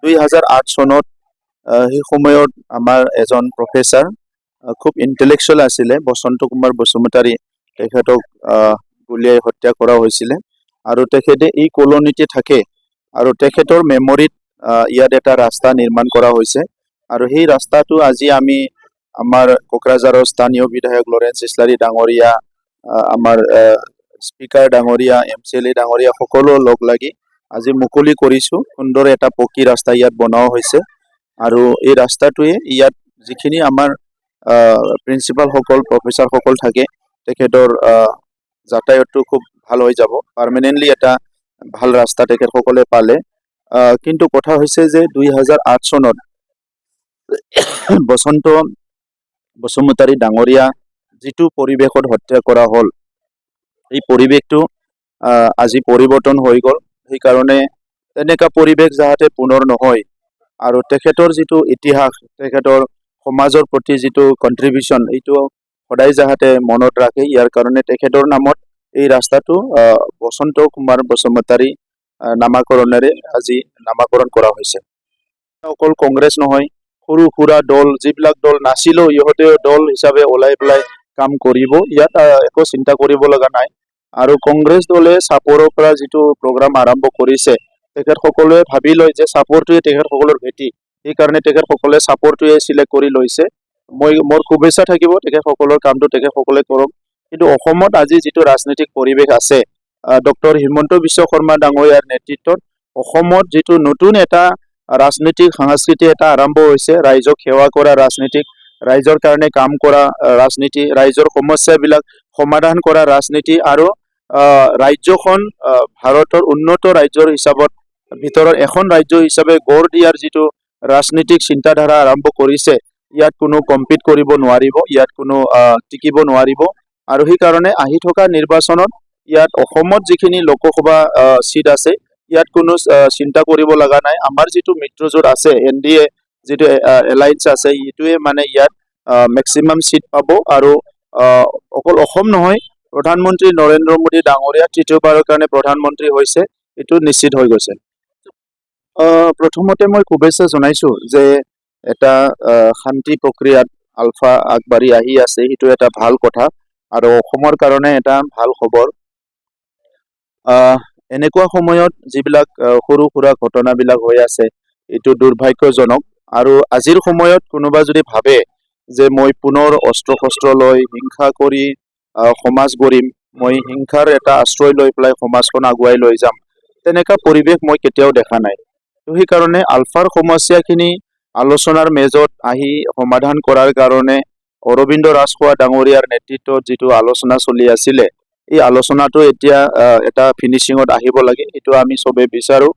2008 চনত সেই সময়ত আমাৰ এজন প্ৰফেচাৰ খুব ইণ্টেলেকচুৱেল আছিলে বসন্ত কুমাৰ বসুমতাৰী তেখেতক গুলিয়াই হত্যা কৰা হৈছিলে আৰু তেখেতে এই কলনীতে থাকে আৰু তেখেতৰ মেমৰিত ইয়াত এটা ৰাস্তা নিৰ্মাণ কৰা হৈছে আৰু সেই ৰাস্তাটো আজি আমি আমাৰ কোকৰাঝাৰৰ স্থানীয় বিধায়ক লৰেন্স ইছলাৰী ডাঙৰীয়া আমাৰ স্পিকাৰ ডাঙৰীয়া MCLA ডাঙৰীয়া সকলো লগ লাগি আজি মুকলি কৰিছো সুন্দৰ এটা পকী ৰাস্তা ইয়াত বনোৱা হৈছে আৰু এই ৰাস্তাটোৱে ইয়াত যিখিনি আমাৰ প্ৰিন্সিপাল সকল প্ৰফেসৰ সকল থাকে তেখেতৰ যাতায়াতটো খুব ভাল হৈ যাব পাৰ্মানেন্টলি এটা ভাল ৰাস্তা তেখেতসকলে পালে কিন্তু কথা হৈছে যে 2008 চনত বসন্ত বসুমতাৰী ডাঙৰীয়া যিটো পৰিৱেশত হত্যা কৰা হ'ল এই পৰিৱেশটো আজি পৰিৱৰ্তন হৈ গ'ল সেইকাৰণে এনেকা পৰিৱেশ যাতে পুনৰ নহয় আৰু তেখেতৰ যিটো ইতিহাস তেখেতৰ সমাজৰ প্ৰতি যিটো কন্ট্ৰিবিউশন এইটো সদায় যাতে মনত ৰাখে ইয়াৰ কাৰণে তেখেতৰ নামত এই ৰাস্তাটো বসন্ত কুমাৰ বসুমতাৰী নামাকৰণেৰে আজি নামাকৰণ কৰা হৈছে অকল কংগ্ৰেছ নহয় সৰু সুৰা দল যিবিলাক দল নাছিলো ইহঁতে দল হিচাপে ওলাই পেলাই কাম কৰিব ইয়াত একো চিন্তা কৰিব লগা নাই আৰু কংগ্ৰেছ দলে সাপৰৰ পৰা যিটো প্ৰগ্ৰাম আৰম্ভ কৰিছে তেখেতসকলে ভাবি লয় যে সাপৰটোৱে তেখেতসকলৰ ভেটি এই কাৰণে তেখেতসকলে সাপৰটোৱে সিলেক্ট কৰি লৈছে মোৰ শুভেচ্ছা থাকিব তেখেতসকলৰ কামটো তেখেতসকলে কৰক কিন্তু অসমত আজি যিটো ৰাজনৈতিক পৰিৱেশ আছে ডক্টৰ হিমন্ত বিশ্ব শৰ্মা ডাঙৰীয়াৰ নেতৃত্বত অসমত যিটো নতুন এটা ৰাজনৈতিক সংস্কৃতি এটা আৰম্ভ হৈছে ৰাইজক সেৱা কৰা ৰাজনীতিক ৰাইজৰ কাৰণে কাম কৰা ৰাজনীতি ৰাইজৰ সমস্যাবিলাক সমাধান কৰা ৰাজনীতি আৰু ৰাজ্যখন ভাৰতৰ উন্নত ৰাজ্যৰ হিচাপত ভিতৰৰ এখন ৰাজ্য হিচাপে গঢ় দিয়াৰ যিটো ৰাজনীতিক চিন্তাধাৰা আৰম্ভ কৰিছে ইয়াত কোনো কম্পিট কৰিব নোৱাৰিব ইয়াত কোনো টিকিব নোৱাৰিব আৰু সেই কাৰণে আহি থকা নিৰ্বাচনত ইয়াত অসমত যিখিনি লোকসভা সিট আছে ইয়াত কোনো চিন্তা কৰিব লগা নাই আমাৰ যিটো মিত্ৰজোঁট আছে NDA যিটো এলায়েন্স আছে ইটোৱে মানে ইয়াত ম্যাক্সিমাম সিট পাব আৰু অকল অসম নহয় প্ৰধানমন্ত্ৰী নৰেন্দ্ৰ মোদী ডাঙৰীয়া তৃতীয়বাৰৰ কাৰণে প্ৰধানমন্ত্ৰী হৈছে এটো নিশ্চিত হৈ গৈছে প্ৰথমতে মই শুভেচ্ছা জনাইছো যে এটা শান্তি প্ৰক্ৰিয়াত আলফা আগবাঢ়ি আহি আছে এটো এটা ভাল কথা আৰু অসমৰ কাৰণে এটা ভাল খবৰ এনেকুৱা সময়ত যিবিলাক সৰু সুৰা ঘটনাবিলাক হৈ আছে এটো দুৰ্ভাগ্যজনক আৰু আজিৰ সময়ত কোনোবা যদি ভাবে যে মই পুনৰ অস্ত্ৰ লৈ হিংসা কৰি সমাজ গঢ়িম মই হিংসাৰ এটা আশ্ৰয় লৈ পেলাই সমাজখন আগুৱাই লৈ যাম তেনেকা পৰিৱেশ মই কেতিয়াও দেখা নাই তো সেই কাৰণে আলফাৰ সমস্যাখিনি আলোচনাৰ মেজত আহি সমাধান কৰাৰ কাৰণে অৰবিন্দ ৰাজখোৱা ডাঙৰীয়াৰ নেতৃত্বত যিটো আলোচনা চলি আছিলে এই আলোচনাটো এতিয়া এটা ফিনিশিঙত আহিব লাগে এটো আমি সবে বিচাৰো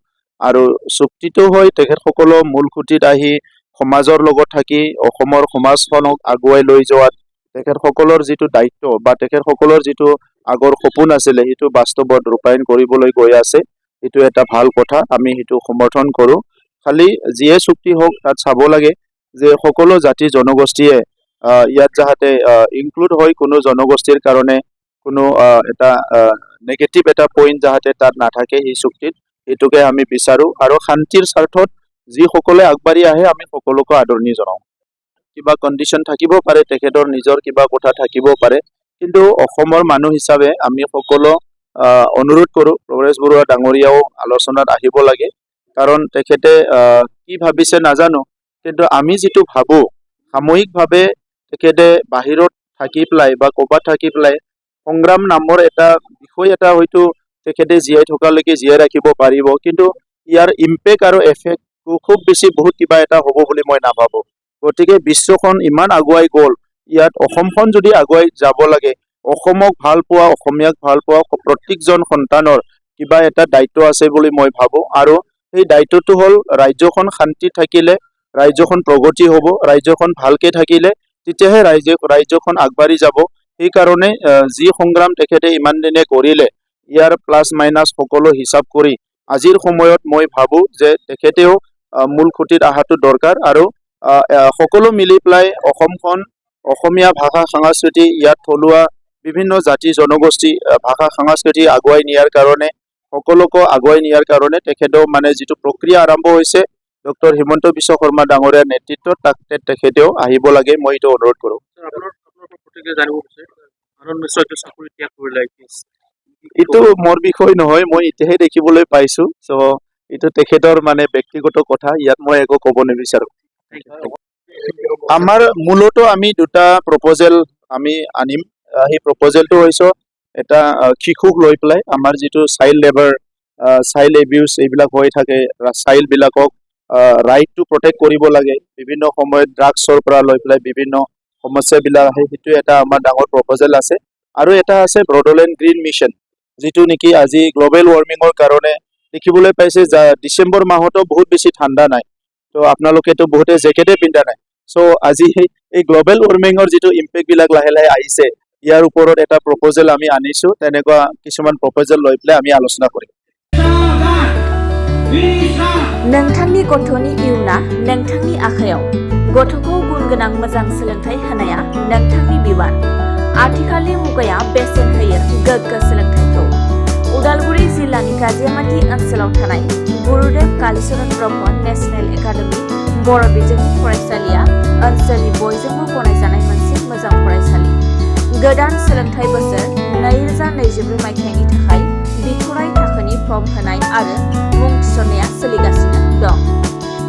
আৰু চুক্তিটো হৈ তেখেতসকলৰ মূল খুঁটিত আহি সমাজৰ লগত থাকি অসমৰ সমাজখনক আগুৱাই লৈ যোৱাত তেখেতসকলৰ যিটো দায়িত্ব বা তেখেতসকলৰ যিটো আগৰ সপোন আছিল সেইটো বাস্তৱত ৰূপায়ণ কৰিবলৈ গৈ আছে এটো এটা ভাল কথা আমি হেতু সমৰ্থন কৰো খালি যিয়ে চুক্তি হোক তাত চাব লাগে যে সকলো জাতি জনগোষ্ঠীয়ে ইয়াত যাতে ইনক্লুড হয় কোনো জনগোষ্ঠীৰ কাৰণে কোনো এটা নেগেটিভ এটা পইণ্ট যাতে তাত নাথাকে এই চুক্তিত এটোকে আমি বিচাৰো আৰু শান্তিৰ স্বাৰ্থত যি সকলে আগবাঢ়ি আহে আমি সকলোকে আদৰণি জনাও কিবা কন্ডিশন থাকিব পাৰে তেখেতৰ নিজৰ কিবা কথা থাকিব পাৰে কিন্তু অসমৰ মানুহ হিচাপে আমি সকলো অনুৰোধ কৰো প্ৰগ্ৰেছ বৰুৱা ডাঙৰীয়াও আলোচনাত আহিব লাগে কাৰণ তেখেতে কি ভাবিছে নাজানো কিন্তু আমি যেটো ভাবো সাময়িকভাৱে তেখেতে বাহিৰত থাকি পেলাই বা ক'বাত থাকি পেলাই সংগ্ৰাম নামৰ এটা বিষয় এটা হয়তো তেখেতে জীয়াই থকালৈকে জীয়াই ৰাখিব পাৰিব কিন্তু ইয়াৰ ইম্পেক্ট আৰু এফেক্ট খুব বেছি বহুত কিবা এটা হ'ব বুলি মই নাভাবো গতিকে বিশ্বখন ইমান আগুৱাই গ'ল ইয়াত অসমখন যদি আগুৱাই যাব লাগে অসমক ভাল পোৱা অসমীয়াক ভাল পোৱা প্ৰত্যেকজন সন্তানৰ কিবা এটা দায়িত্ব আছে বুলি মই ভাবো আৰু এই দায়িত্বটো হ'ল ৰাজ্যখন শান্তি থাকিলে ৰাজ্যখন প্ৰগতি হ'ব ৰাজ্যখন ভালকে থাকিলে তেতিয়াহে ৰাজ্যখন আগবাঢ়ি যাব এই কাৰণে যি সংগ্ৰাম তেখেতে ইমান দিনে কৰিলে ইয়াৰ প্লাস মাইনাস সকলো হিসাব কৰি আজিৰ সময়ত মই ভাবো যে তেখেতেও মূল খুঁটিত আহাটো দৰকাৰ আৰু সকলো মিলি পেলাই অসমখন অসমীয়া ভাষা সংস্কৃতি ইয়াত থলুৱা বিভিন্ন জাতি জনগোষ্ঠী ভাষা সংস্কৃতি আগুৱাই নিয়াৰ কাৰণে সকলোকে আগুৱাই নিয়াৰ কাৰণে তেখেতেও মানে যিটো প্ৰক্ৰিয়া আৰম্ভ হৈছে ডক্টৰ হিমন্ত বিশ্ব শৰ্মা ডাঙৰীয়াৰ নেতৃত্বত তেখেতেও আহিব লাগে মই এইটো অনুৰোধ কৰোঁ। এইটো মোৰ বিষয় নহয়, মই এতিয়াহে দেখিবলৈ পাইছো। চ' এইটো তেখেতৰ মানে ব্যক্তিগত কথা, ইয়াত মই একো ক'ব নিবিচাৰো। আমাৰ মূলত আমি দুটা প্ৰপ'জেল আমি আনিম। সেই প্ৰপ'জেলটো হৈছে এটা শিশুক লৈ পেলাই আমাৰ যিটো চাইল্ড লেবাৰ, চাইল্ড এবিউজ এইবিলাক হৈ থাকে, চাইল্ড বিলাকক ৰাইট টু প্ৰটেক্ট কৰিব লাগে। বিভিন্ন সময়ত ড্ৰাগছৰ পৰা লৈ পেলাই বিভিন্ন সমস্যাবিলাক আহে, সেইটো এটা আমাৰ ডাঙৰ প্ৰপ'জেল আছে। আৰু এটা আছে ব্ৰডলেণ্ড গ্ৰীণ মিছন, যিটো নেকি আজি গ্ল'বেল ৱাৰ্মিঙৰ কাৰণে দেখিবলৈ পাইছে যে ডিচেম্বৰ মাহতো বহুত বেছি ঠাণ্ডা নাই, তো আপোনালোকেতো বহুতে জেকেটে পিন্ধা নাই। চ' আজি এই গ্ল'বেল ৱাৰ্মিঙৰ যিটো ইম্পেক্ট বিলাক লাহে লাহে আহিছে, ইয়াৰ ওপৰত এটা প্ৰপ'জেল আমি আনিছো। তেনেকুৱা কিছুমান প্ৰপ'জেল লৈ পেলাই আমি আলোচনা কৰিম। नोंथांनि गथ'नि इयुना नोंथांनि आखायाव। गथ'खौ गुनगोनां मोजां सोलोंथाइ होनाया नोंथांनि बिबान। आथिखालनि मुगाया बेसेन होयो गोग्गो सोलोंथाइखौ। उदालगुरि जिल्लानि गाजियामाटी ओनसोलाव थानाय गुरुदेव कालीचरण ब्रह्म नेशनेल एकाडेमी बर' बिजोंनि फरायसालिया ओनसोलनि बयजोंबो गनायजानाय मोनसे मोजां फरायसालि। गोदान सोलोंथाइ बोसोर 2024 मायथाइनि थाखाय बिथराइ थाखोनि फर्म होनाय आरो मुं थिसननाया सोलिगासिनो दं।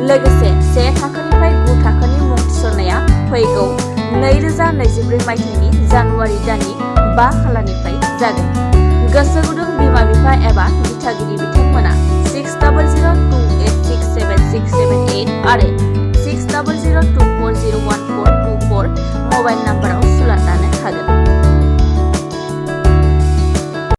लोगोसे 1 थाखोनिफ्राय 9 थाखोनि मुं थिसननाया फैगौ 2024 मायथाइनि जानुवारि दाननि 5 खालारनिफ्राय जागोन। गोसो गुदुं बिमा बिफा एबा दिथागिरि बिथांमोना 6002867678 आरो 6002401424 मबाइल नाम्बार